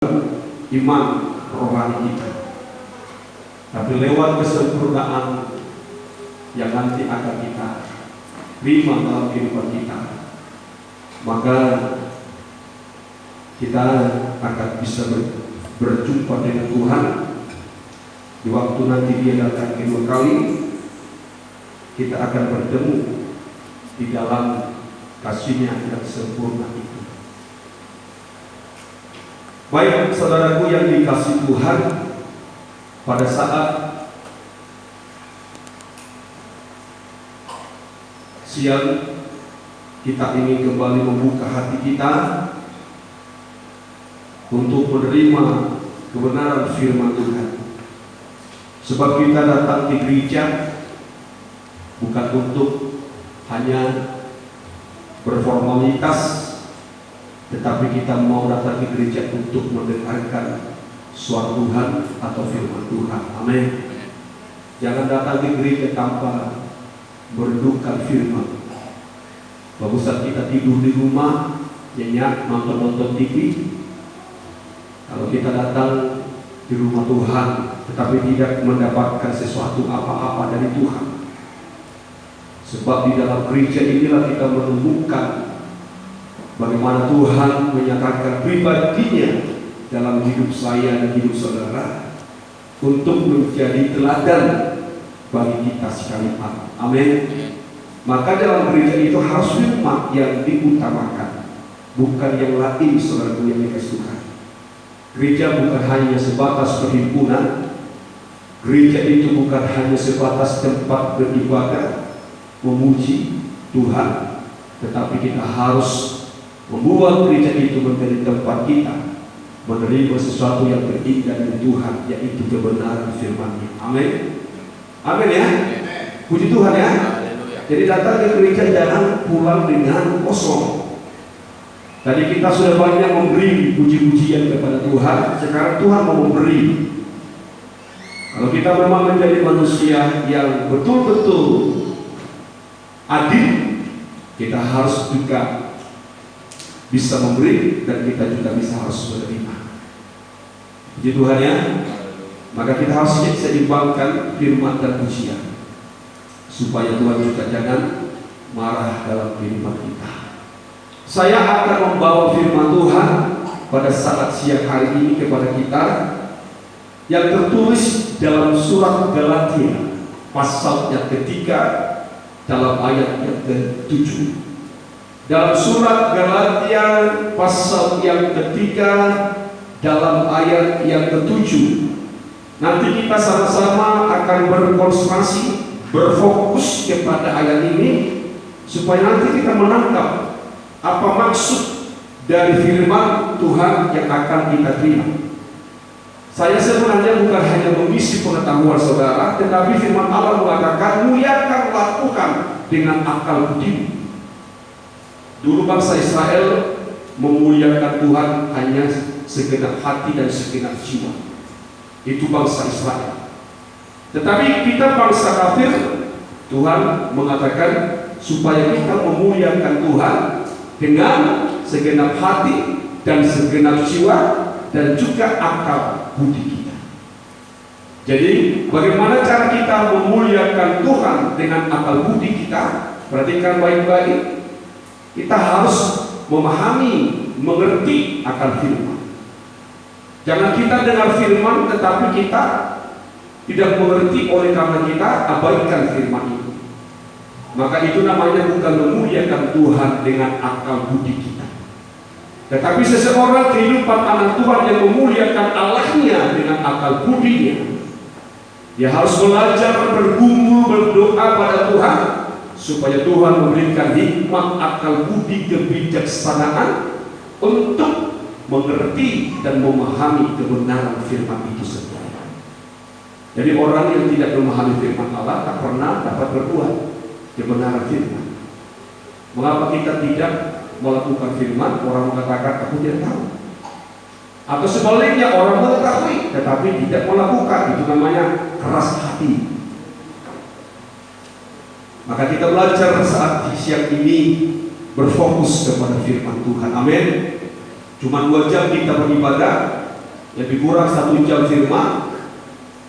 iman rohani kita, tapi lewat kesempurnaan yang nanti akan kita terima dalam kehidupan kita, maka kita akan bisa berjumpa dengan Tuhan di waktu nanti Dia datang kedua kali. Kita akan bertemu di dalam kasih-Nya yang sempurna itu. Baik saudaraku yang dikasihi Tuhan, pada saat siang kita ingin kembali membuka hati kita untuk menerima kebenaran firman Tuhan. Sebab kita datang di gereja bukan untuk hanya berformalitas, tetapi kita mau datang di gereja untuk mendengarkan suara Tuhan atau firman Tuhan. Amin. Jangan datang di gereja tanpa merenungkan firman. Bagusan kita tidur di rumah, nyenyak, nonton TV. Kalau kita datang di rumah Tuhan tetapi tidak mendapatkan sesuatu apa-apa dari Tuhan. Sebab di dalam gereja inilah kita menemukan bagaimana Tuhan menyatakan pribadinya dalam hidup saya dan hidup saudara untuk menjadi teladan bagi kita sekalian. Amin. Maka dalam gereja itu harus firman yang diutamakan, bukan yang lain, saudaraku yang dikasihi Tuhan. Gereja bukan hanya sebatas perhimpunan. Gereja itu bukan hanya sebatas tempat beribadah, memuji Tuhan, tetapi kita harus membuat gereja itu menjadi tempat kita menerima sesuatu yang berindah dari Tuhan, yaitu kebenaran firman-Nya. Amin. Amin ya. Puji Tuhan ya. Jadi datang ke gereja jangan pulang dengan kosong. Tadi kita sudah banyak memberi puji-pujian kepada Tuhan. Sekarang Tuhan mau memberi. Kalau kita memang menjadi manusia yang betul-betul adil, kita harus juga bisa memberi dan kita juga bisa harus menerima. Puji Tuhan ya. Maka kita harus seimbangkan firman dan pujian, supaya Tuhan juga jangan marah dalam kehidupan kita. Saya akan membawa firman Tuhan pada saat siang hari ini kepada kita yang tertulis dalam surat Galatia pasal yang ketiga dalam ayat yang ke-7. Dalam surat Galatia pasal yang ketiga dalam ayat yang ke-7, nanti kita sama-sama akan berkonsentrasi, berfokus kepada ayat ini supaya nanti kita menangkap apa maksud dari firman Tuhan yang akan kita terima. Saya sebenarnya bukan hanya mengisi pengetahuan saudara, tetapi firman Allah mengatakan muliakan, lakukan dengan akal budi. Dulu bangsa Israel memuliakan Tuhan hanya segenap hati dan segenap jiwa. Itu bangsa Israel. Tetapi kita bangsa kafir, Tuhan mengatakan supaya kita memuliakan Tuhan dengan segenap hati dan segenap jiwa dan juga akal budi kita. Jadi bagaimana cara kita memuliakan Tuhan dengan akal budi kita? Perhatikan baik-baik. Kita harus memahami, mengerti akan firman. Jangan kita dengar firman tetapi kita tidak mengerti, oleh karena kita abaikan firman itu. Maka itu namanya bukan memuliakan Tuhan dengan akal budi kita. Tetapi seseorang kehidupan anak Tuhan yang memuliakan Allahnya dengan akal budinya, dia harus belajar bergumul, berdoa pada Tuhan supaya Tuhan memberikan hikmat, akal budi, kebijaksanaan untuk mengerti dan memahami kebenaran firman itu sendiri. Jadi orang yang tidak memahami firman Allah tak pernah dapat berbuat kebenaran firman. Mengapa kita tidak melakukan firman? Orang mengatakan aku tidak tahu. Atau sebaliknya orang mengetahui tetapi tidak melakukan. Itu namanya keras hati. Maka kita belajar saat siang ini berfokus kepada firman Tuhan. Amin. Cuma 2 jam kita beribadah, lebih kurang 1 jam firman.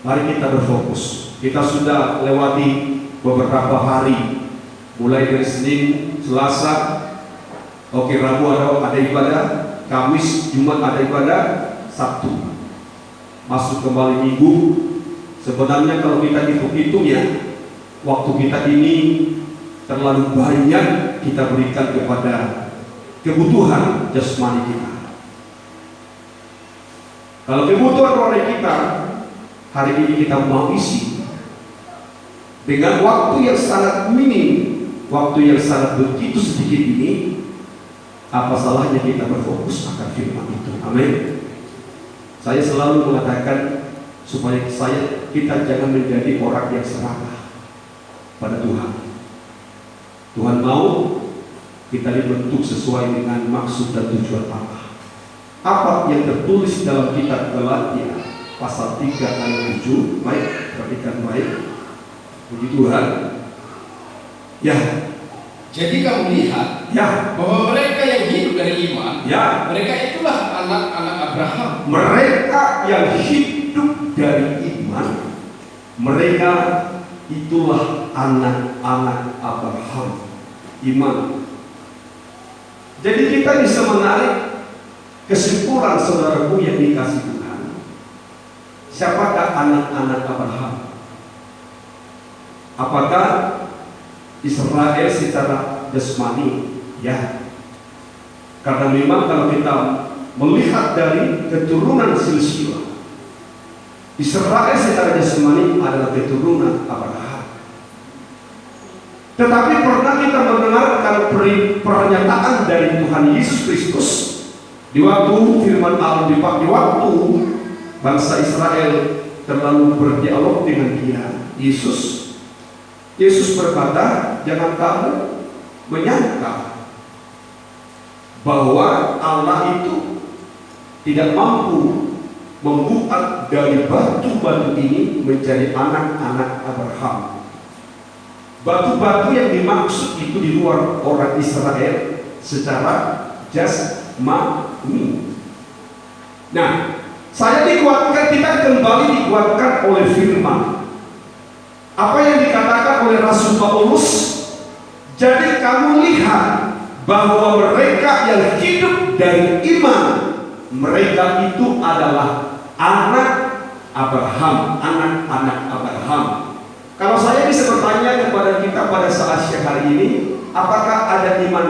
Mari kita berfokus. Kita sudah lewati beberapa hari, mulai dari Senin, Selasa, Rabu ada ibadah, Kamis, Jumat ada ibadah, Sabtu masuk kembali Minggu. Sebenarnya kalau kita hitung-hitung ya, waktu kita ini terlalu banyak kita berikan kepada kebutuhan jasmani kita. Kalau kebutuhan rohani kita hari ini kita mau isi dengan waktu yang sangat minim, waktu yang sangat begitu sedikit ini, apa salahnya kita berfokus akan firman itu? Amin. Saya selalu mengatakan supaya kita jangan menjadi orang yang serakah pada Tuhan. Tuhan mau kita dibentuk sesuai dengan maksud dan tujuan Allah. Apa yang tertulis dalam kitab Galatia pasal 3 ayat 7, baik, perhatikan baik. Puji Tuhan. Ya. Jadi kamu lihat ya, bahwa mereka yang hidup dari iman, ya, mereka itulah anak-anak Abraham. Mereka yang hidup dari iman, mereka itulah anak-anak Abraham. Iman. Jadi kita bisa menarik kesimpulan, saudaraku yang dikasih Tuhan. Siapakah anak-anak Abraham? Apakah Israel secara jasmani? Ya. Karena memang kalau kita melihat dari keturunan silsilah, Israel secara jasmani adalah keturunan Abraham. Tetapi pernah kita mendengarkan pernyataan dari Tuhan Yesus Kristus di waktu firman Allah, di waktu bangsa Israel terlalu berdialog dengan Dia, Yesus berkata, jangan kamu menyangka bahwa Allah itu tidak mampu membuat dari batu-batu ini menjadi anak-anak Abraham. Batu-batu yang dimaksud itu di luar orang Israel secara jasmani. Nah, saya dikuatkan, kita kembali dikuatkan oleh firman. Apa yang dikatakan oleh Rasul Paulus, jadi kamu lihat bahwa mereka yang hidup dari iman, mereka itu adalah anak Abraham, anak-anak Abraham. Kalau saya bisa bertanya kepada kita pada saat siang hari ini, apakah ada iman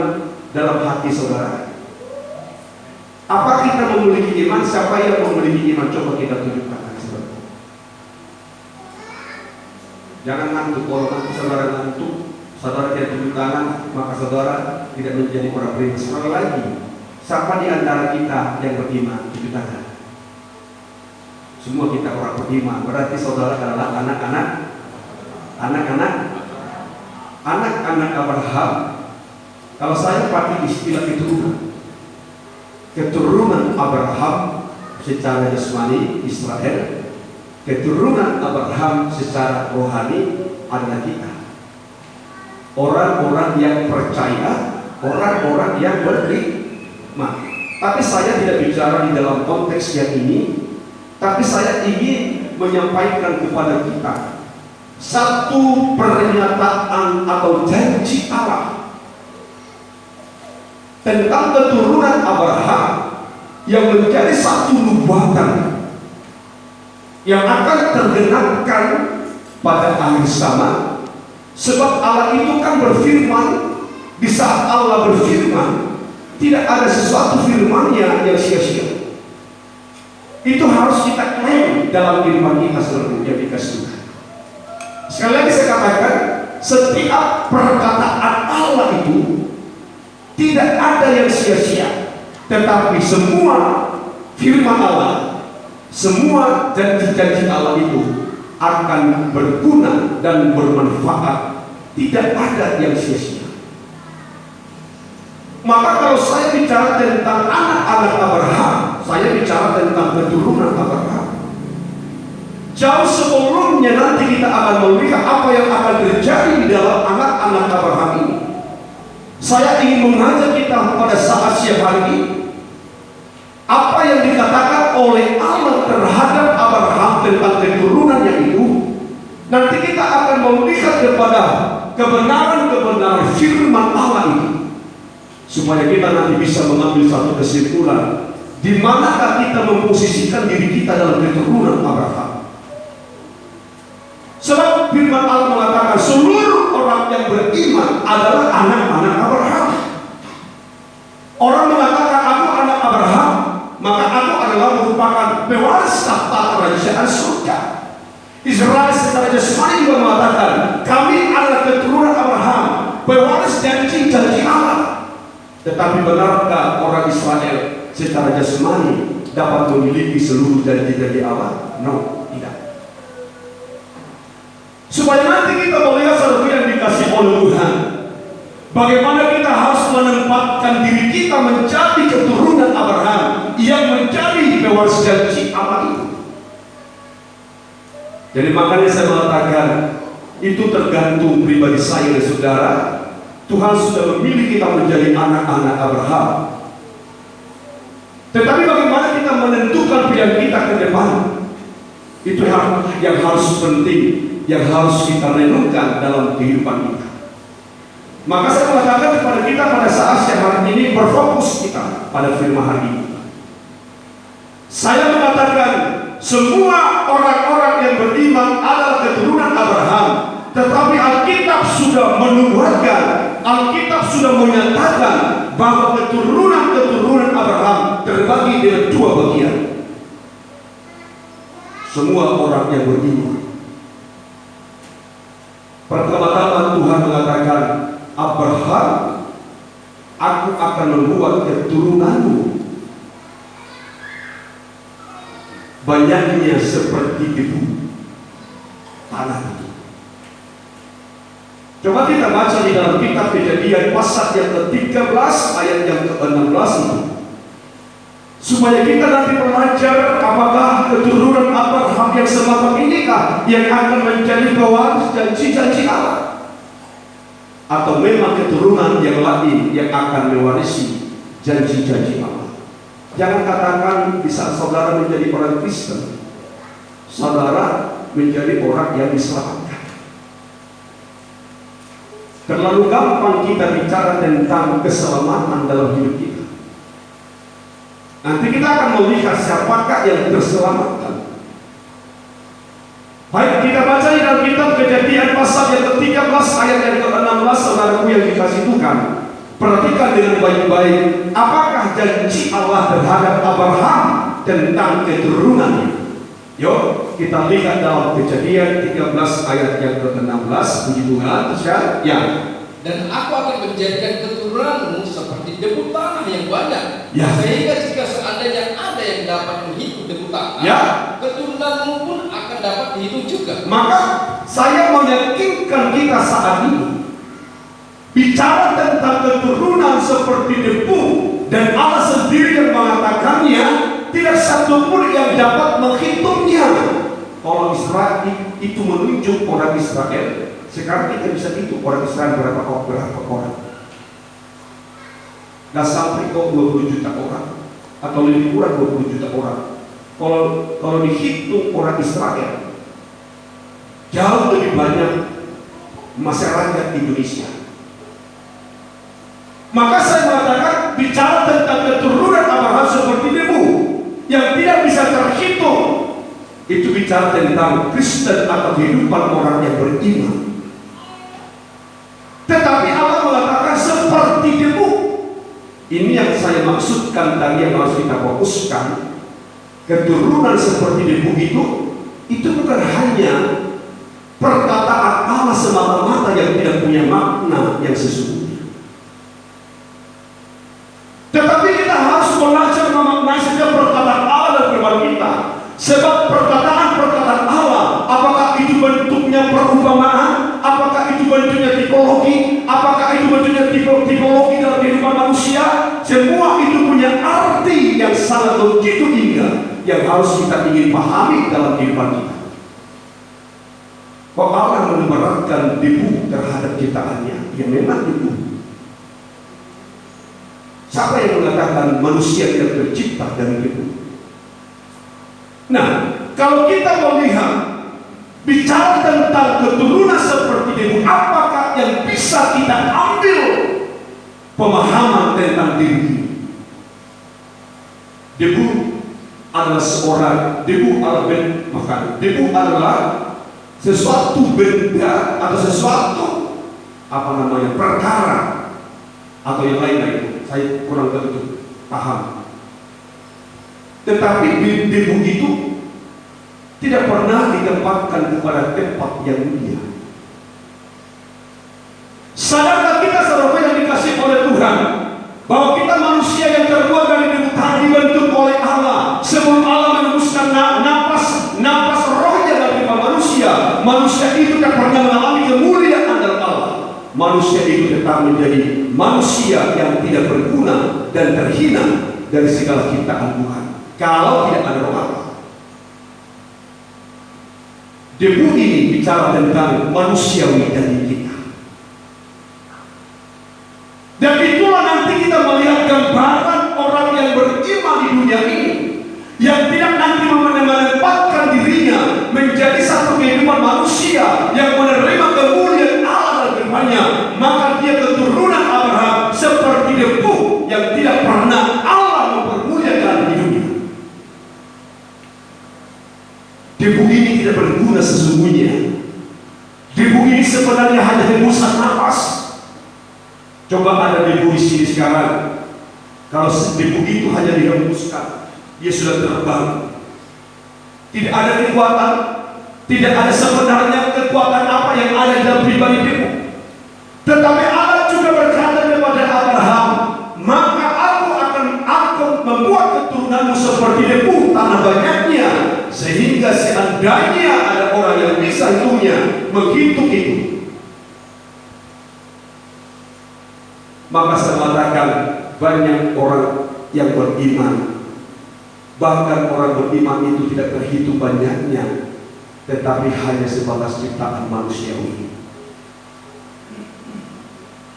dalam hati saudara? Apa kita memiliki iman? Siapa yang memiliki iman? Coba kita tunjukkan. Jangan ngantuk. Kalau nanti saudara ngantuk, saudara tidak tunjuk tangan, maka saudara tidak menjadi orang beriman. Sekali lagi, siapa di antara kita yang beriman? Tunjuk tangan. Semua kita orang beriman. Berarti saudara adalah anak-anak Abraham. Kalau saya pakai istilah keturunan Abraham secara jasmani Israel, keturunan Abraham secara rohani adalah kita. Orang-orang yang percaya, orang-orang yang beriman. Tapi saya tidak bicara di dalam konteks yang ini, tapi saya ingin menyampaikan kepada kita satu pernyataan atau janji Allah tentang keturunan Abraham yang menjadi satu nubuatan yang akan tergenapkan pada akhir zaman. Sebab Allah itu kan berfirman. Di saat Allah berfirman, tidak ada sesuatu firman-Nya yang sia-sia. Itu harus kita klaim dalam firman kita seluruh yang dikasih Tuhan. Sekali lagi saya katakan, setiap perkataan Allah itu tidak ada yang sia-sia, tetapi semua firman Allah, semua janji-janji Allah itu akan berguna dan bermanfaat. Tidak ada yang sia-sia. Maka kalau saya bicara tentang anak-anak Abraham, saya bicara tentang keturunan Abraham. Jauh sebelumnya nanti kita akan melihat apa yang akan terjadi di dalam anak-anak Abraham ini. Saya ingin mengajak kita pada saat siang hari ini, apa yang dikatakan oleh Allah kebenaran-kebenaran firman Allah itu, supaya kita nanti bisa mengambil satu kesimpulan di manakah kita memposisikan diri kita dalam keturunan Abraham. Sebab firman Allah mengatakan seluruh orang yang beriman adalah anak-anak Abraham. Orang mengatakan aku anak Abraham, maka aku adalah merupakan pewaris tahta kerajaan surga. Israel secara jasmani juga mengatakan kami adalah keturunan Abraham, pewaris janji-janji Allah. Tetapi benarkah orang Israel secara jasmani dapat memiliki seluruh janji-janji Allah? No, tidak. Supaya nanti kita melihat sesuatu yang dikasih oleh Tuhan, bagaimana kita harus menempatkan diri kita menjadi keturunan Abraham yang menjadi pewaris janji Allah itu. Jadi makanya saya mengatakan itu tergantung pribadi saya dan saudara. Tuhan sudah memilih kita menjadi anak-anak Abraham. Tetapi bagaimana kita menentukan pilihan kita ke depan, itu yang harus penting, yang harus kita renungkan dalam kehidupan kita. Maka saya mengatakan kepada kita pada saat siang hari ini, berfokus kita pada firman hari ini. Saya mengatakan semua orang-orang yang beriman adalah keturunan Abraham, tetapi Alkitab sudah menubuatkan, Alkitab sudah menyatakan bahwa keturunan Abraham terbagi dalam dua bagian. Semua orang yang beriman. Pertama-tama Tuhan mengatakan, Abraham, aku akan membuat keturunanmu banyaknya seperti debu tanah itu. Coba kita baca di dalam kitab Kejadian pasal yang ke-13 ayat yang ke-16 itu, supaya kita nanti belajar apakah keturunan Abraham yang semacam inikah yang akan menjadi pewaris janji-janji Allah, atau memang keturunan yang lain yang akan mewarisi janji-janji Allah. Jangan katakan bisa saudara menjadi orang Kristen, saudara menjadi orang yang diselamatkan. Terlalu gampang kita bicara tentang keselamatan dalam hidup kita. Nanti kita akan melihat siapakah yang terselamatkan. Baik, kita baca di dalam kitab Kejadian pasal yang ke-13 ayat yang ke-16, saudaraku yang dikasihi Tuhan. Perhatikan dengan baik-baik, apakah janji Allah terhadap Abraham tentang keturunannya. Yuk kita lihat dalam Kejadian 13 ayat yang ke-16. Puji Tuhan, ya. Dan aku akan menjadikan keturunanmu seperti debu tanah yang banyak, ya. Sehingga jika seandainya ada yang dapat menghitung debu tanah, ya, keturunanmu pun akan dapat dihitung juga. Maka saya meyakinkan kita saat ini, bicara tentang keturunan seperti debu, dan Allah sendiri yang mengatakannya, tidak satu pun yang dapat menghitungnya. Kalau Israel itu menunjuk orang Israel, sekarang kita bisa hitung orang Israel berapa orang. Nggak sampai kok 20 juta orang, atau lebih kurang 20 juta orang. Kalau dihitung orang Israel, jauh lebih banyak masyarakat Indonesia. Maka saya mengatakan bicara tentang keturunan Abraham seperti debu yang tidak bisa terhitung, itu bicara tentang Kristen atau kehidupan orang yang beriman. Tetapi Allah mengatakan seperti debu. Ini yang saya maksudkan tadi, yang harus kita fokuskan. Keturunan seperti debu itu bukan hanya perkataan Allah semata-mata yang tidak punya makna yang sesungguhnya. Tetapi kita harus belajar memaknai setiap perkataan Allah dan firman kita. Sebab perkataan Allah, apakah itu bentuknya perumpamaan, apakah itu bentuknya tipologi, apakah itu bentuknya tipologi dalam kehidupan manusia, semua itu punya arti yang sangat begitu indah yang harus kita ingin pahami dalam kehidupan kita. Kok Allah menebarkan debu terhadap ciptaannya? Ya memang debu. Siapa yang mengatakan manusia tidak tercipta dari debu? Nah, kalau kita melihat bicara tentang keturunan seperti debu, apakah cara yang bisa kita ambil pemahaman tentang diri. Debu adalah debu adalah sesuatu benda atau sesuatu perkara atau yang lain-lain. Saya kurang tentu paham. Tetapi debu itu tidak pernah ditempatkan kepada tempat yang mulia. Sadarkah kita saudara yang dikasih oleh Tuhan bahwa kita manusia yang terbuat dari debu tanah dibentuk oleh Allah sebelum Allah menembuskan napas rohnya dalam jiwa manusia. Manusia itu tidak pernah mengalami kemuliaan dalam Allah. Manusia itu tetap menjadi manusia yang tidak berguna dan terhina dari segala ciptaan Tuhan kalau tidak ada roh Allah. Debu ini bicara tentang manusiawi dari kita. Dan itulah nanti kita melihat gambaran orang yang beriman di dunia ini, yang tidak nanti menempatkan dirinya menjadi satu kehidupan manusia yang menerima kemuliaan Allah dan firman-Nya, maka dia keturunan Abraham seperti debu yang tidak pernah Allah mempermuliakan di dunia. Debu ini tidak berguna sesungguhnya. Debu ini sebenarnya hanya hembusan nafas. Coba ada debu di sini sekarang. Kalau debu itu hanya dihembuskan, dia sudah terbang. Tidak ada kekuatan, tidak ada sebenarnya kekuatan apa yang ada dalam pribadi debu. Tetapi Allah juga berkata kepada Abraham, maka aku akan membuat keturunanmu seperti debu tanah banyaknya, sehingga seandainya ada orang yang bisa hitungnya, menghitung itu. Maka saya mengatakan banyak orang yang beriman, bahkan orang beriman itu tidak terhitung banyaknya, tetapi hanya sebatas ciptaan manusiawi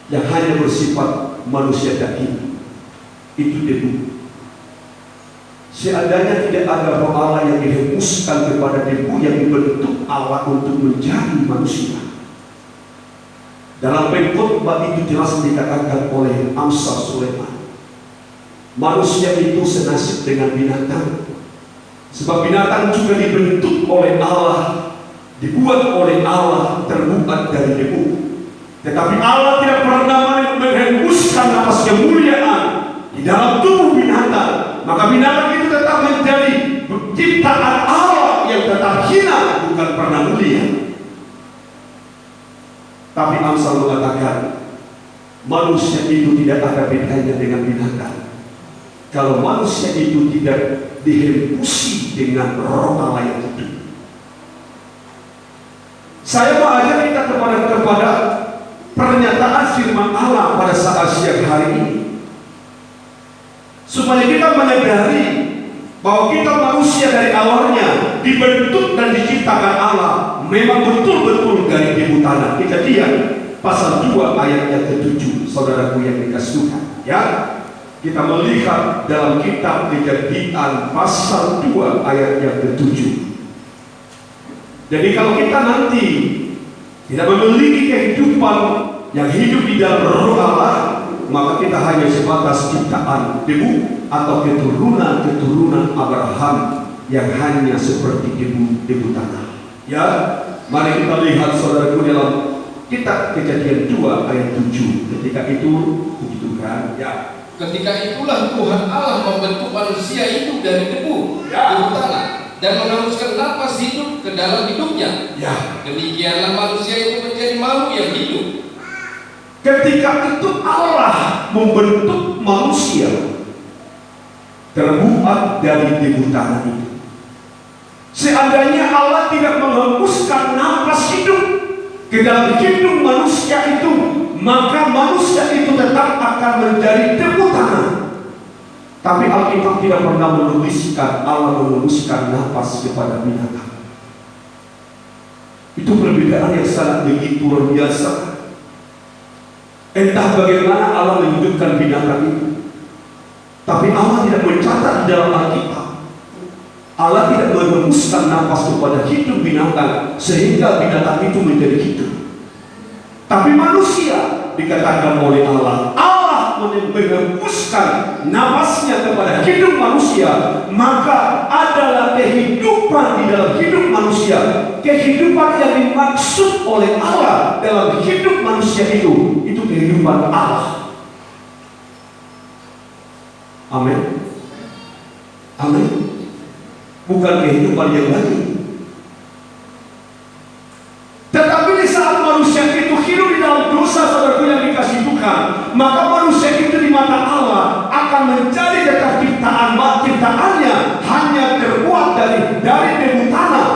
yang hanya bersifat manusia daging. Itu debu. Seandainya tidak ada roh Allah yang dihembuskan kepada debu yang dibentuk Allah untuk menjadi manusia. Dalam pengkhotbah itu jelas dikatakan oleh Amsal Sulaiman, manusia itu senasib dengan binatang, sebab binatang juga dibentuk oleh Allah, dibuat oleh Allah, terbuat dari debu. Tetapi Allah tidak pernah menghembuskan nafas kemuliaan di dalam tubuh binatang. Maka binatang itu tetap menjadi ciptaan Allah yang tetap hina, bukan pernah mulia. Tapi Amsal mengatakan manusia itu tidak ada bedanya dengan binatang kalau manusia itu tidak dihembusi dengan roh Allah yang hidup. Saya mau ajak kita kepada pernyataan firman Allah pada saat siang hari ini, supaya kita menyadari bahwa kita manusia dari awalnya dibentuk dan diciptakan Allah memang betul-betul dari debu tanah. Kejadian pasal 2 ayat yang ke-7, saudaraku yang dikasih Tuhan. Ya, kita melihat dalam kitab Kejadian pasal 2 ayat yang ke-7. Jadi kalau kita nanti tidak memiliki kehidupan yang hidup di dalam roh Allah, maka kita hanya sebatas ciptaan debu atau keturunan Abraham yang hanya seperti debu tanah. Ya, mari kita lihat saudaraku dalam kitab Kejadian 2 ayat 7. Ketika itu, puji Tuhan, ya. Ketika itulah Tuhan Allah membentuk manusia itu dari debu tanah dan menghembuskan napas hidup ke dalam hidupnya. Ya. Demikianlah manusia itu menjadi makhluk yang hidup. Ketika itu Allah membentuk manusia terbuat dari debu tanah itu. Seandainya Allah tidak menghembuskan napas hidup ke dalam hidup manusia itu, maka manusia itu tetap akan menjadi debu tanah. Tapi Alkitab tidak pernah menuliskan Allah menghembuskan napas kepada binatang. Itu perbedaan yang sangat begitu luar biasa. Entah bagaimana Allah menghidupkan binatang itu, tapi Allah tidak mencatat di dalam Alkitab. Allah tidak menghembuskan nafas kepada hidup binatang sehingga binatang itu menjadi hidup. Tapi manusia dikatakan oleh Allah menghembuskan nafasnya kepada hidup manusia, maka adalah kehidupan di dalam hidup manusia. Kehidupan yang dimaksud oleh Allah dalam hidup manusia itu kehidupan Allah. Amin. Amin. Bukan kehidupan yang lain. Tetapi di saat manusia itu hidup di dalam dosa, saudaraku yang dikasihi Tuhan, maka manusia itu di mata Allah akan menjadi dekat ciptaannya hanya terbuat dari debu tanah.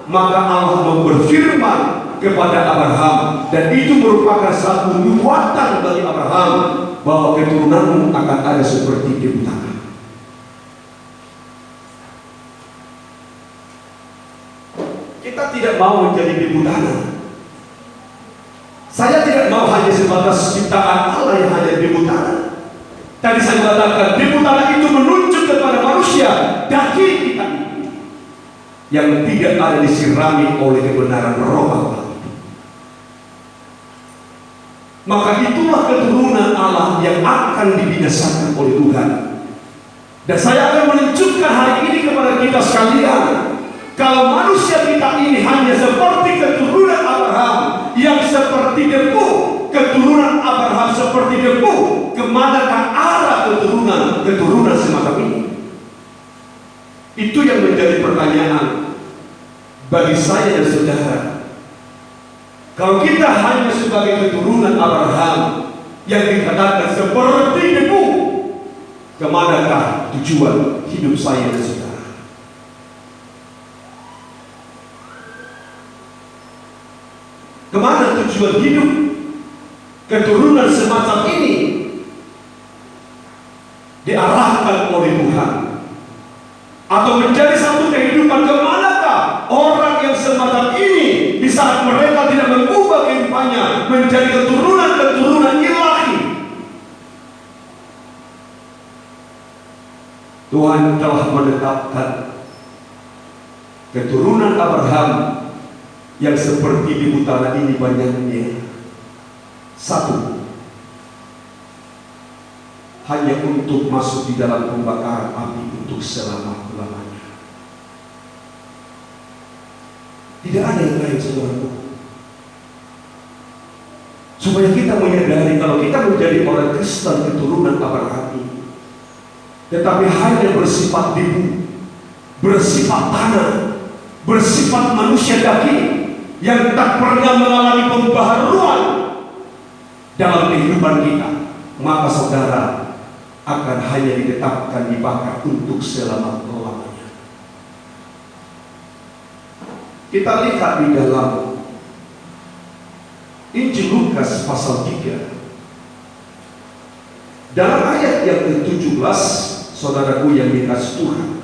Maka Allah berfirman kepada Abraham, dan itu merupakan satu nubuatan bagi Abraham, bahwa keturunanmu akan ada seperti debu tanah. Kita tidak mau menjadi debu tanah. Saya tidak mau hanya sebatas ciptaan Allah yang hanya debu tanah. Tadi saya katakan debu tanah itu menunjuk kepada manusia, daging kita yang tidak ada disirami oleh kebenaran Roh Allah. Maka itulah keturunan Allah yang akan dibinasakan oleh Tuhan. Dan saya akan menunjukkan hari ini kepada kita sekalian, kalau manusia kita ini hanya seperti keturunan Abraham yang seperti debu, keturunan Abraham seperti debu, kemanakah arah keturunan semacam ini? Itu yang menjadi pertanyaan bagi saya dan saudara. Kalau kita hanya sebagai keturunan Abraham yang dikatakan seperti debu, kemanakah tujuan hidup saya dan saudara? Kemana tujuan hidup keturunan semacam ini diarahkan oleh Tuhan? Atau menjadi satu kehidupan, kemanakah orang yang semacam ini di saat mereka tidak mengubah kehidupannya menjadi keturunan ilahi? Tuhan telah menetapkan keturunan Abraham yang seperti debu tanah ini banyaknya. Satu, hanya untuk masuk di dalam pembakaran api untuk selama-lamanya. Tidak ada yang lain, saudaraku. Supaya kita menyadari kalau kita menjadi orang Kristen keturunan Abraham ini, tetapi hanya bersifat debu, bersifat tanah, bersifat manusia daging, yang tak pernah mengalami pembaharuan dalam kehidupan kita, maka saudara akan hanya ditetapkan dibakar untuk selama-lamanya. Kita lihat di dalam Injil Lukas pasal 3, dalam ayat yang ke-17, saudaraku yang dikasihi Tuhan.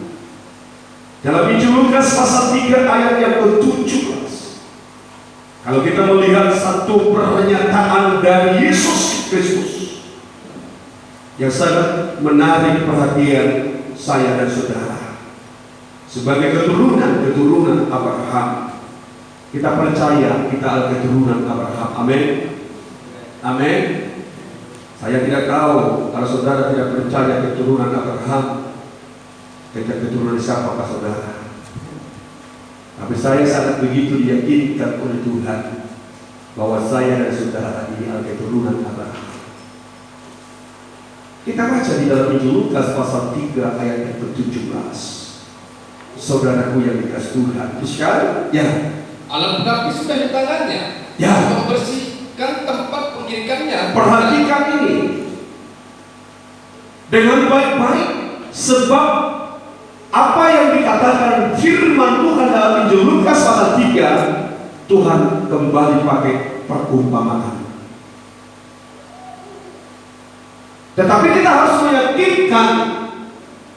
Dalam Injil Lukas pasal 3 ayat yang ke-17, kalau kita melihat satu pernyataan dari Yesus Kristus yang sangat menarik perhatian saya dan saudara, sebagai keturunan Abraham, kita percaya kita adalah keturunan Abraham. Amin. Amin. Saya tidak tahu kalau saudara tidak percaya keturunan Abraham, keturunan siapakah saudara? Tapi saya sangat begitu diyakinkan oleh Tuhan bahwa saya dan saudara ini adalah keturunan Abraham. Kita baca di dalam Injil Lukas pasal 3 ayat yang ke-17. Saudaraku yang dikasihi Tuhan, sekali, ya. Alat berapi sudah di tangannya, ya, membersihkan tempat pengirikannya. Perhatikan ini dengan baik-baik, sebab apa yang dikatakan firman Tuhan dalam Injil Lukas pasal 3, Tuhan kembali pakai perumpamaan. Tetapi kita harus meyakinkan,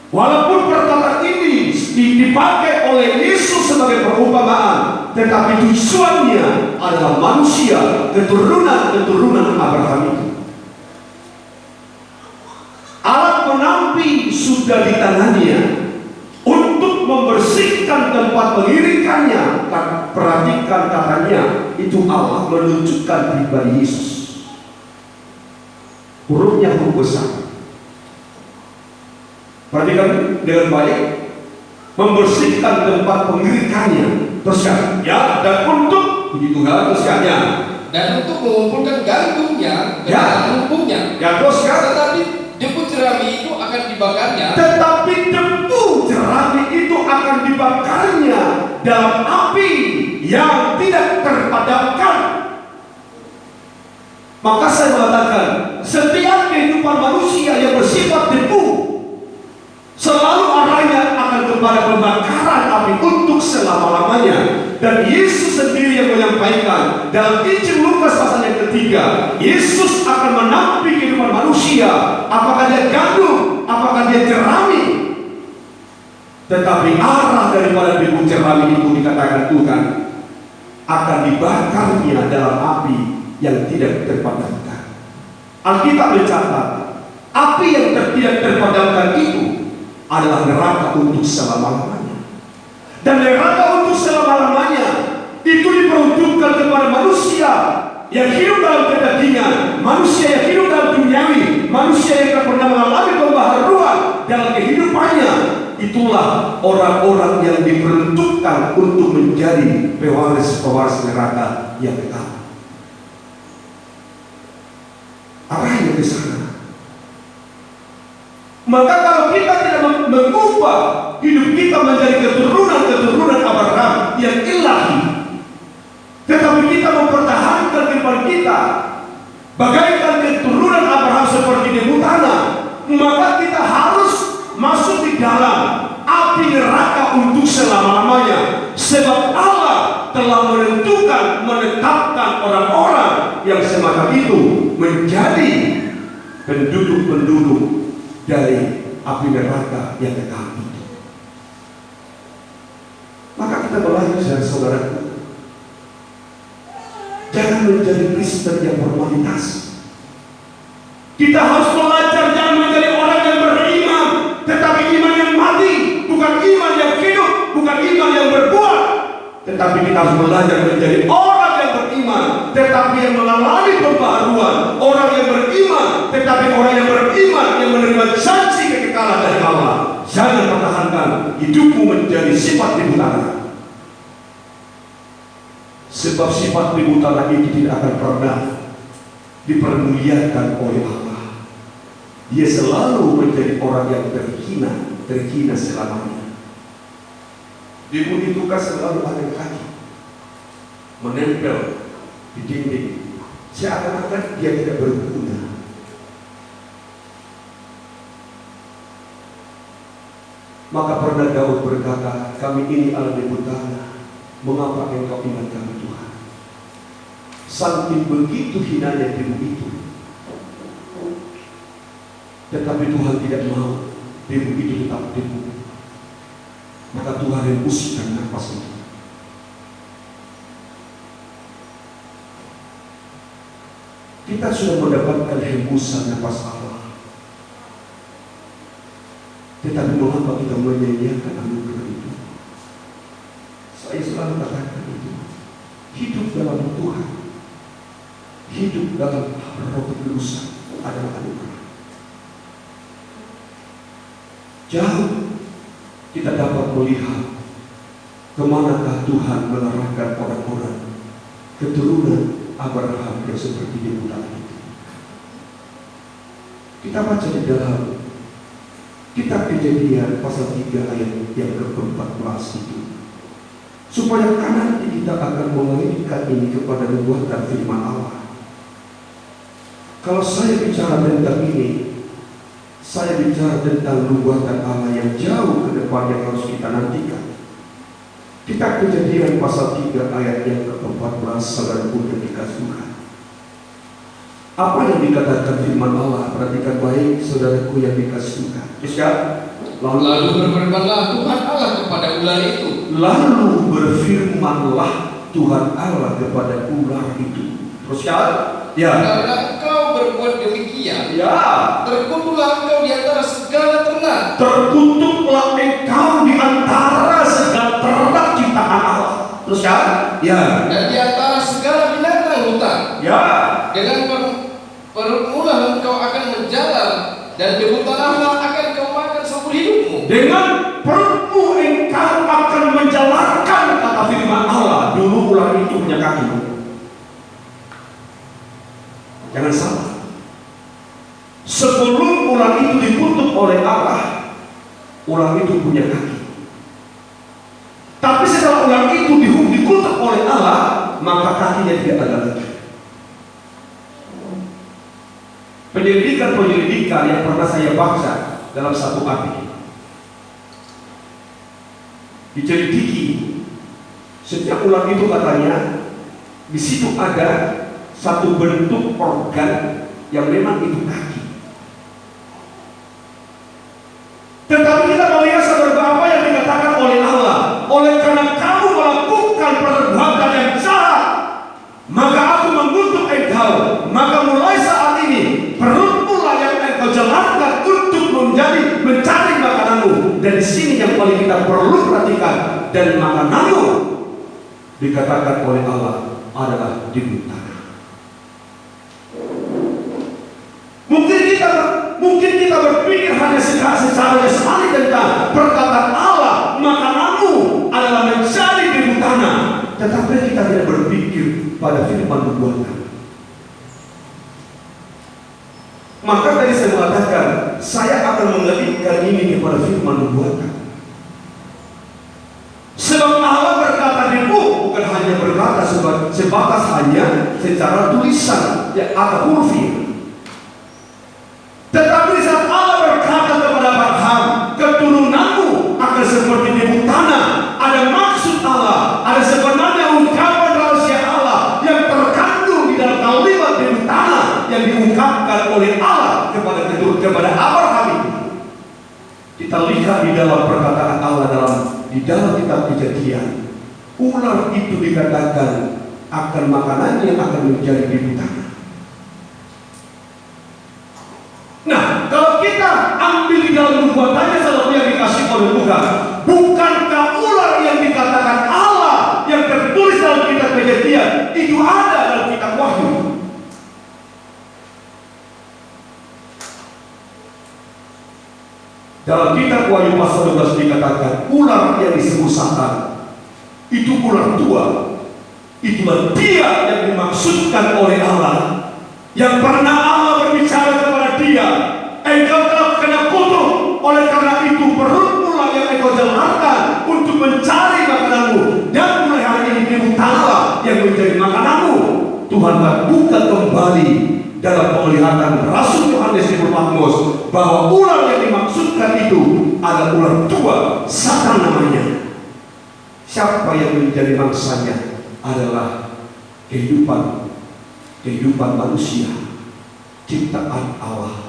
walaupun perkataan ini dipakai oleh Yesus sebagai perumpamaan, tetapi tujuannya adalah manusia, keturunan Abraham itu. Alat penampi sudah di tangannya untuk membersihkan tempat pengirikannya, perhatikan katanya, itu Allah menunjukkan pribadi Yesus. Hurufnya huruf besar. Perhatikan dengan baik. Membersihkan tempat pengirikannya. Teruskan. Ya, dan untuk puji Tuhan, teruskannya. Dan untuk mengumpulkan gandumnya ke Ya. dalam lumbungnya. Ya, teruskan. Tetapi debu jerami itu akan dibakarnya. Tetapi debu jerami itu akan dibakarnya dalam api yang tidak terpadamkan. Maka saya mengatakan, setiap kehidupan manusia yang bersifat debu selalu arahnya akan kepada pembakaran api untuk selama-lamanya. Dan Yesus sendiri yang menyampaikan dalam Injil Lukas pasal yang ketiga, Yesus akan menampik kehidupan manusia, apakah dia gandum, apakah dia jerami. Tetapi arah daripada debu jerami itu, dikatakan Tuhan, akan dibakarnya dalam api yang tidak terpadamkan. Alkitab mencatat, api yang tidak terpadamkan itu adalah neraka untuk selama-lamanya. Dan neraka untuk selama-lamanya itu diperuntukkan kepada manusia yang hidup dalam kedagingan, manusia yang hidup dalam duniawi, manusia yang tak pernah mengalami pembaharuan dalam kehidupannya. Itulah orang-orang yang diperuntukkan untuk menjadi pewaris-pewaris neraka yang kekal. Arahnya ke sana. Maka kalau kita tidak mengubah hidup kita menjadi keturunan Abraham yang ilahi, tetapi kita mempertahankan kehidupan kita bagaikan keturunan Abraham seperti debu tanah, maka kita harus masuk di dalam api neraka untuk selama-lamanya. Sebab Allah telah menetapkan orang-orang yang semacam itu menjadi penduduk-penduduk dari api neraka yang kekal itu. Maka kita belajar dari saudaraku, jangan menjadi Kristen yang formalitas. Kita harus belajar jangan menjadi orang yang beriman, tetapi iman yang mati, bukan iman yang hidup, bukan iman yang berbuat. Tetapi kita harus belajar menjadi orang yang beriman, tetapi yang mengalami pembaharuan. Orang yang beriman, tetapi orang yang beriman yang menerima janji kekekalan dari Allah. Jangan pertahankan hidupmu menjadi sifat debu tanah. Sebab sifat debu tanah itu tidak akan pernah dipermuliakan oleh Allah. Dia selalu menjadi orang yang terhina selamanya. Debu itu kan selalu ada kaki menempel di dinding, seakan-akan dia tidak berguna. Maka pernah Daud berkata, kami ini adalah debu tanah, mengapa engkau ingat kami Tuhan? Saking begitu hinanya debu itu, tetapi Tuhan tidak mau debu itu tetap debu. Maka Tuhan hembuskan nafas itu. Kita sudah mendapatkan hembusan nafas Allah, tetapi mengapa kita menyanyiakan anugerah itu? Saya selalu katakan itu, hidup dalam Tuhan, hidup dalam Roh Kudus adalah anugerah. Jauh kita dapat melihat kemanakah Tuhan mengarahkan orang-orang keturunan Abraham yang seperti debu tanah itu. Kita baca di dalam kitab Kejadian pasal 3 ayat yang ke-14 itu, supaya nanti kita akan mengaitkan ini kepada nubuatan firman Allah. Kalau saya bicara tentang ini, saya bicara tentang nubuatan Allah yang jauh ke depan yang harus kita nantikan. Kitab Kejadian pasal 3 ayat yang ke-14, saudaraku yang dikasih Tuhan. Apa yang dikatakan firman Allah? Perhatikan baik, saudaraku yang dikasih Tuhan. Lalu berfirmanlah Tuhan Allah kepada ular itu. Lalu berfirmanlah Tuhan Allah kepada ular itu. Teruskan. Ya. Karena engkau berbuat demikian, Ya. terkutuklah engkau di antara segala ternak. Terkutuklah engkau di antara segala ternak ciptaan Allah. Terus kan? Ya. Dan di antara segala binatang hutan, Ya. dengan permulaan engkau akan menjalar, dan debu tanahlah akan kau makan seumur hidupmu. Dengan perutmu engkau akan menjalarkan, kata firman Allah. Dulu ular itu punya kaki. Jangan salah. Sebelum ular itu dikutuk oleh Allah, ular itu punya kaki. Tapi setelah ular itu dikutuk oleh Allah, maka kakinya tidak ada lagi. Penyelidikan yang pernah saya baca dalam satu artikel, dicelidiki, setiap ular itu katanya di situ ada satu bentuk organ yang memang itu kaki. Tetapi kita melihat saudara apa yang dikatakan oleh Allah. Oleh karena kamu melakukan perbuatan yang jahat, maka aku mengutuk engkau. Maka mulai saat ini perutmu lah yang engkau jalankan untuk mencari makananmu. Dan di sini yang paling kita perlu perhatikan, dan makananmu dikatakan oleh Allah adalah di tanah. Mungkin kita berpikir hanya secara jasmani tentang perkataan Allah, makananmu adalah mencari di tanah. Tetapi kita tidak berpikir pada firman nubuatan. Maka tadi saya mengatakan, saya akan mengalihkan ini kepada firman nubuatan. Sebab Allah berkata bukan hanya berkata sebatas hanya secara tulisan atau huruf. Tetapi saat Allah berkata kepada Abraham, keturunanmu akan seperti debu tanah, ada maksud Allah, ada sebenarnya ungkapan rahasia Allah yang terkandung di dalam kalimat debu tanah yang diungkapkan oleh Allah kepada Abraham itu. Kita lihat di dalam perkataan Allah di dalam kitab Kejadian, ular itu dikatakan akan makanannya akan menjadi debu tanah. Nah, kalau kita ambil di dalam nubuatannya selalu yang dikasih oleh Tuhan, bukankah ular yang dikatakan Allah yang tertulis dalam kitab Kejadian itu ada dalam kitab Wahyu? Dalam kitab Wahyu pasal 12 dikatakan ular yang disebut Satan itu ular tua. Itulah dia yang dimaksudkan oleh Allah, yang pernah Allah berbicara kepada dia, engkau telah kena kutuk, oleh karena itu perutmu lah yang engkau jalankan untuk mencari makananmu, dan mulai hari ini debu tanah yang menjadi makananmu. Tuhan buka kembali dalam penglihatan Rasul Yohanes di Patmos bahwa ular yang dimaksudkan itu adalah ular tua, Satan namanya. Siapa yang menjadi mangsanya adalah kehidupan manusia, ciptaan Allah.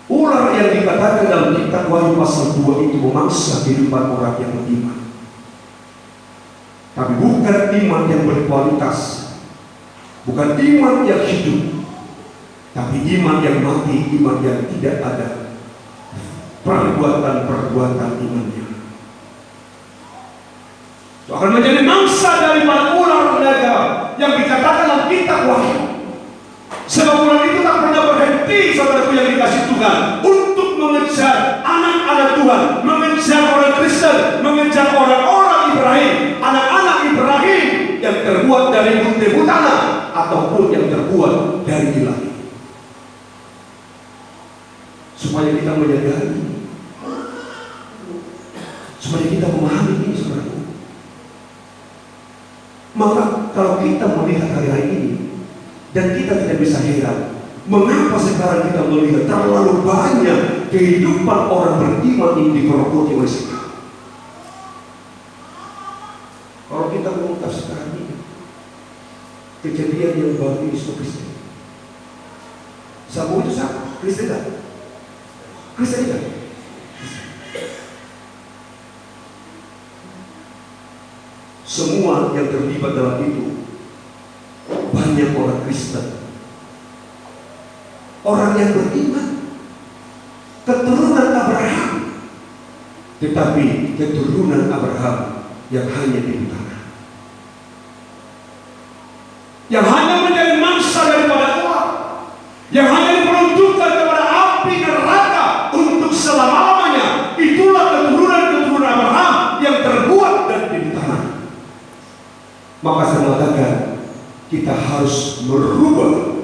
Ular yang dikatakan dalam kitab Wahyu pasal 2 itu memangsa kehidupan orang yang beriman. Tapi bukan iman yang berkualitas, bukan iman yang hidup, tapi iman yang mati, iman yang tidak ada perbuatan imannya. Itu akan menjadi mangsa daripada ular naga yang dikatakan dalam kitab Wahyu. Sebab ular itu tak pernah berhenti, saudaraku yang dikasih Tuhan, untuk mengejar anak-anak Tuhan, mengejar orang Kristen, mengejar orang-orang Ibrahim, anak-anak Ibrahim yang terbuat dari debu tanah ataupun yang terbuat dari ilahi. Supaya kita menyadari, supaya kita memahami ini, saudaraku. Maka kalau kita melihat hari-hari ini dan kita tidak bisa heran, mengapa sekarang kita melihat terlalu banyak kehidupan orang beriman ini digerogoti oleh setan. Kalau kita mengungkap sekarang ini kejadian yang baru ini sudah Kristen. Sabu itu siapa? Kristen kan? Kristen kan? Semua yang terlibat dalam itu banyak orang Kristen, orang yang beriman. keturunan Abraham, tetapi keturunan Abraham yang hanya di utara, yang hanya menjadi mangsa daripada uang, yang hanya diperuntukkan kepada api neraka untuk selama-lamanya. Itulah keturunan Abraham yang terbuat dari di utara. Maka saya mengatakan kita harus merubah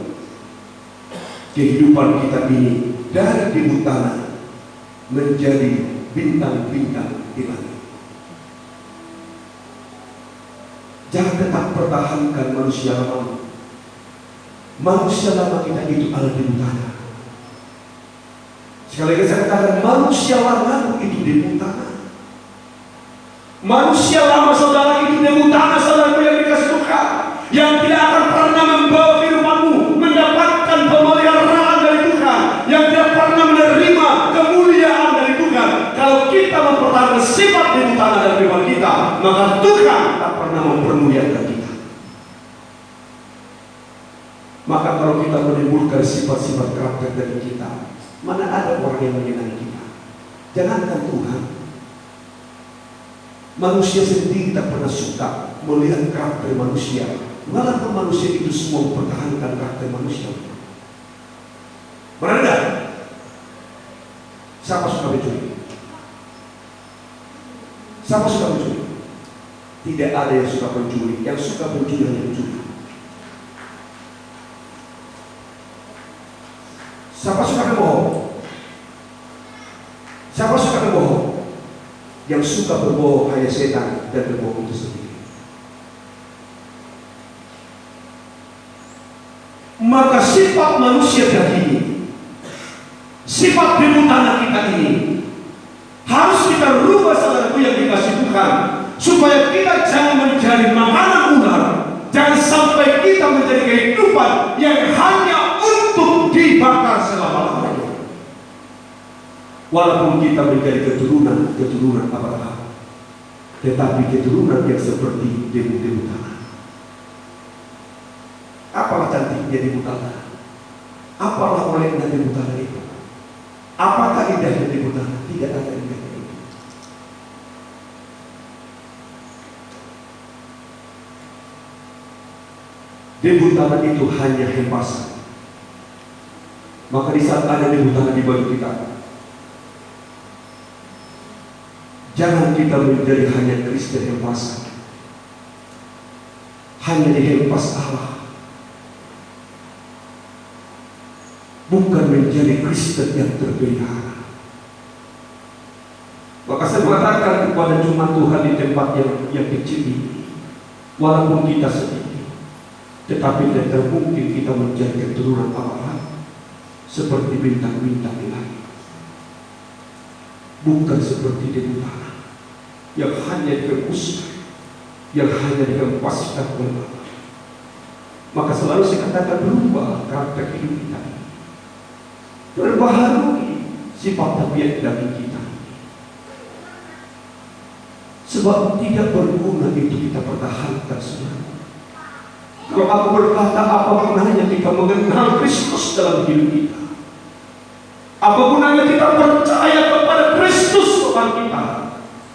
kehidupan kita ini dari di utara menjadi bintang-bintang di langit. Jangan tetap pertahankan manusia lama. Manusia lama kita itu ada di utara. Sekali lagi saya katakan, manusia lama itu di utara. Manusia lama saudara itu di utara, saudara yang dikasih Tuhan, yang tidak akan pernah membawa kehidupanmu mendapatkan pemeliharaan dari Tuhan, yang tidak pernah menerima kemuliaan dari Tuhan. Kalau kita mempertahankan sifat di utara dalam kehidupan kita, maka Tuhan tak pernah mempermuliakan kita. Maka kalau kita menimbulkan sifat-sifat karakter dari kita, mana ada orang yang menyenangi kita? Jangankan Tuhan, manusia sendiri tak pernah suka melihat karakter manusia, walaupun manusia itu semua mempertahankan karakter manusia. Berada, siapa suka mencuri? Siapa suka mencuri? Tidak ada yang suka mencuri. Yang suka mencuri hanya mencuri. Siapa suka berbohong? Siapa suka berbohong? Yang suka berbohong hanya setan dan berbohong itu sendiri. Maka sifat manusia ini, sifat berbutana kita ini, harus kita rubah, saudaraku yang dikasih Tuhan, supaya kita jangan mencari makanan ular, jangan sampai kita menjadi kehidupan yang hanya untuk dibakar selama-lamanya. Walaupun kita menjadi keturunan Abraham, tetapi keturunan yang seperti debu-debu tanah. Apalah cantiknya debu tanah? Apalah olehnya debu tanah itu? Apakah indahnya debu tanah? Tidak ada indahnya itu. Debu tanah itu hanya hempasan. Maka di saat ada debu tanah di baju kita, jangan kita menjadi hanya Kristen hempasan, hanya dihempas Allah, bukan menjadi Kristen yang terpelihara. Maka saya mengatakan kepada jemaat Tuhan di tempat yang kecil ini, walaupun kita sedikit, tetapi tidak termungkin kita menjadi keturunan Abraham seperti bintang-bintang di langit, bukan seperti debu tanah yang hanya dihembuskan, yang hanya dihempaskan oleh Allah. Maka selalu saya katakan, berubah karakter hidup kita, perbaharui sifat tabiat daging kita, sebab tidak berguna itu kita pertahankan semua. Kalau aku berkata apa gunanya kita mengenal Kristus dalam hidup kita? Apa gunanya kita percaya kepada Kristus Tuhan kita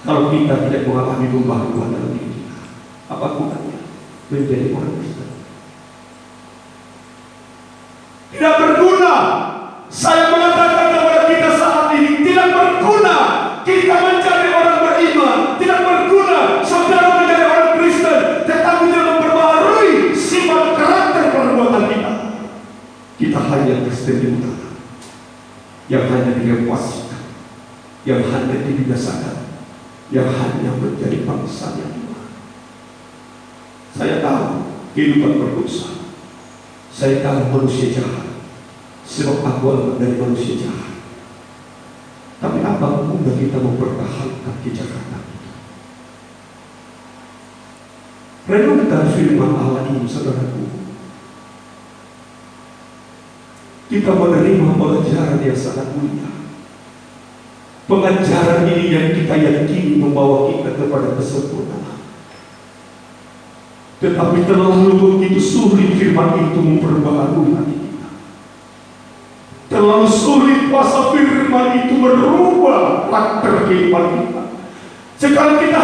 kalau kita tidak mengalami pembaharuan dalam diri kita? Apa gunanya menjadi orang Kristen? Tidak berguna. Saya mengatakan kepada kita saat ini, tidak berguna kita menjadi orang beriman, tidak berguna saudara menjadi orang Kristen, tetapi tidak memperbaharui sifat karakter perbuatan kita. Kita hanya Kristen di utara, yang hanya dihempaskan, yang hanya dibinasakan, yang hanya menjadi bangsa yang lemah. Saya tahu kehidupan berdosa, saya tahu manusia jahat, sebab aku adalah dari manusia jahat. Tapi apa guna kita mempertahankan kejahatan itu? Renungkan firman Allah ini, saudaraku. Kita menerima pengajaran yang sangat mulia. Pengajaran ini yang kita yakini membawa kita kepada kesempurnaan. Tetapi terlalu begitu sulit firman itu memperbaharui hati kita. Terlalu sulit kuasa firman itu merubah karakter kehidupan kita. Sekarang kita